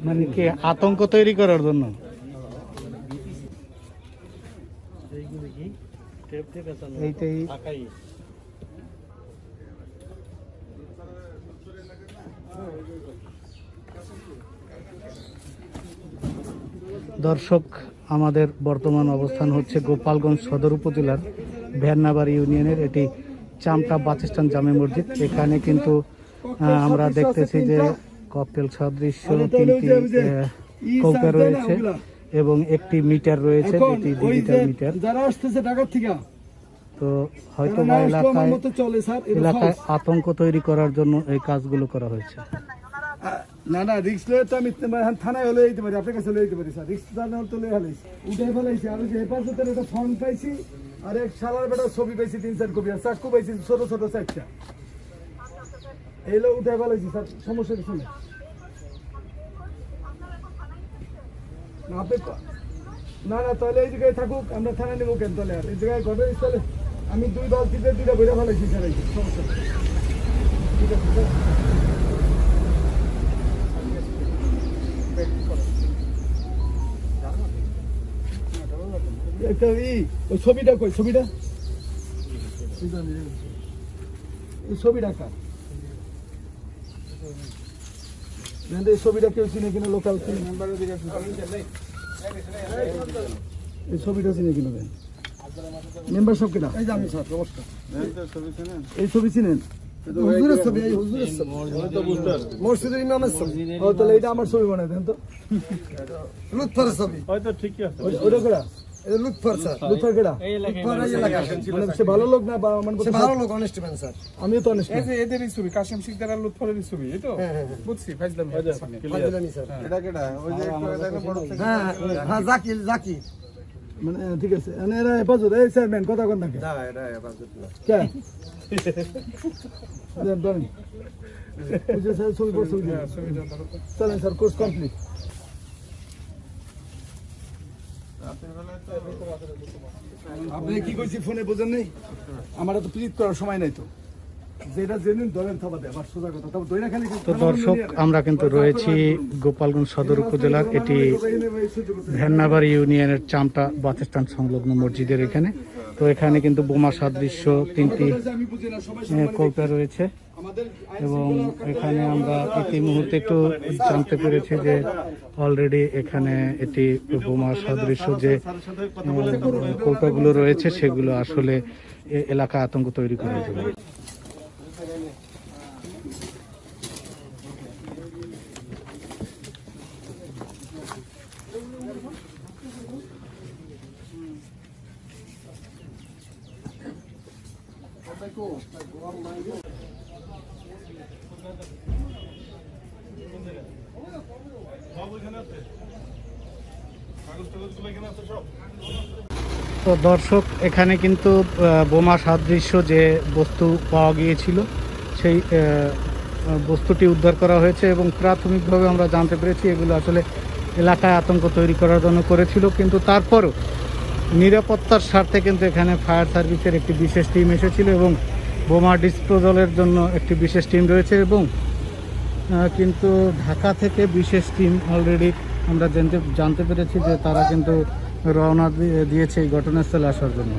মানে কি আতঙ্ক তৈরি করার জন্য? এইটাই দর্শক, আমাদের বর্তমান অবস্থান হচ্ছে গোপালগঞ্জ সদর উপজেলার ভেন্নাবাড়ি ইউনিয়নের এটি চামটা বাসস্ট্যান্ড জামে মসজিদ। এখানে কিন্তু আমরা দেখতেছি যে ককটেল সদৃশ্য 3টি কৌকা রয়েছে এবং একটি মিটার রয়েছে, যেটি ডিজিটাল মিটার। তো হয়তো এলাকায় আতঙ্ক তৈরি করার জন্য এই কাজগুলো করা হয়েছে। না না, রিক্স লয়ে তো আমি থানায় হলে যেতে পারি, আপনার কাছে লয়ে যেতে পারি স্যার। রিক্স তো লয়ে ফেলাইছি, উঠে ফেলাইছি। আর যে হেফাজতের একটা ফর্ম পাইছি, আর এক শালার বেটা ছবি পাইছি 3-4 কপি, আর চাকু পাইছি ছোট ছোট 4টা। এইগুলো উঠে ফেলাইছি স্যার, সমস্যা কিছু নেই। না না, তাহলে এই জায়গায় থাকুক, আমরা থানায় নেবো কেন? তাহলে আর এই জায়গায় ঘটে তাহলে আমি 2 বালতিতে 2টা বইরা ফেলাইছি স্যার, এই সমস্যা নেই। ঠিক আছে স্যার। ছবিটা কই? ছবিটা এই ছবিটা কার? এই ছবিটা কেউ চিনে কিনা? লোকাল এই ছবিটা চিনে কিনা? মেম্বার সব কিনা? এই যে আমি স্যার, নমস্কার। এই ছবি চিনেন? হুজুরের ছবি, এই হুজুরের ছবি, মসজিদের ইমামের ছবি। ও তাহলে এটা আমার ছবি বানাই দেন তো। লুৎফরের ছবি হয়তো ঠিকই আছে। ওটা কেডা? এটা লুৎফর স্যার। লুৎফর কেডা? এই এলাকা। মানে সে ভালো লোক না? সে ভালো লোক, অনেস্ট ম্যান স্যার। আমিও তো অনেস্ট। এই যে এদেরই ছবি, কাশেম শিকদার আর লুৎফরের ছবি, এই তো? বুঝছি, ফাইজলামি স্যার। এটা কেডা? ওই যে একটু বড়। হ্যাঁ হ্যাঁ, জাকির। মানে ঠিক আছে, মানে এরা হেফাজত। এই চেয়ারম্যান কথা কোন থাকে? না, এটা হেফাজত না। কে? চলেন স্যার, কোর্স কমপ্লিট। আপনি কি কইছি ফোনে বোঝেন নেই? আমার তো প্রিট করার সময় নাই তো। যেটা জেনুইন ধরেন থাবা দেয়, আমার সোজা কথা। তবে দইরা খালি। তো দর্শক, আমরা কিন্তু রয়েছি গোপালগঞ্জ সদর উপজেলার এটি ভেন্নাবাড়ি ইউনিয়নের চামটা বাসস্ট্যান্ড সংলগ্ন মসজিদের এখানে। তো এখানে কিন্তু বোমা সাদৃশ্য 3টি কৌকা রয়েছে এবং এখানে আমরা এই মুহূর্তে একটু জানতে পেরেছি যে অলরেডি এখানে এটি বোমা সাদৃশ্য যে কৌকাগুলো রয়েছে সেগুলো আসলে এলাকায় আতঙ্ক তৈরি করার জন্য। তো দর্শক, এখানে কিন্তু বোমা সাদৃশ্য যে বস্তু পাওয়া গিয়েছিল সেই বস্তুটি উদ্ধার করা হয়েছে এবং প্রাথমিকভাবে আমরা জানতে পেরেছি এগুলো আসলে এলাকায় আতঙ্ক তৈরি করার জন্য করেছিল। কিন্তু তারপরও নিরাপত্তার স্বার্থে কিন্তু এখানে ফায়ার সার্ভিসের একটি বিশেষ টিম এসেছিল এবং বোমা ডিসপোজালের জন্য একটি বিশেষ টিম রয়েছে এবং কিন্তু ঢাকা থেকে বিশেষ টিম অলরেডি আমরা জানতে পেরেছি যে তারা কিন্তু রওনা দিয়েছে এই ঘটনাস্থলে আসার জন্য।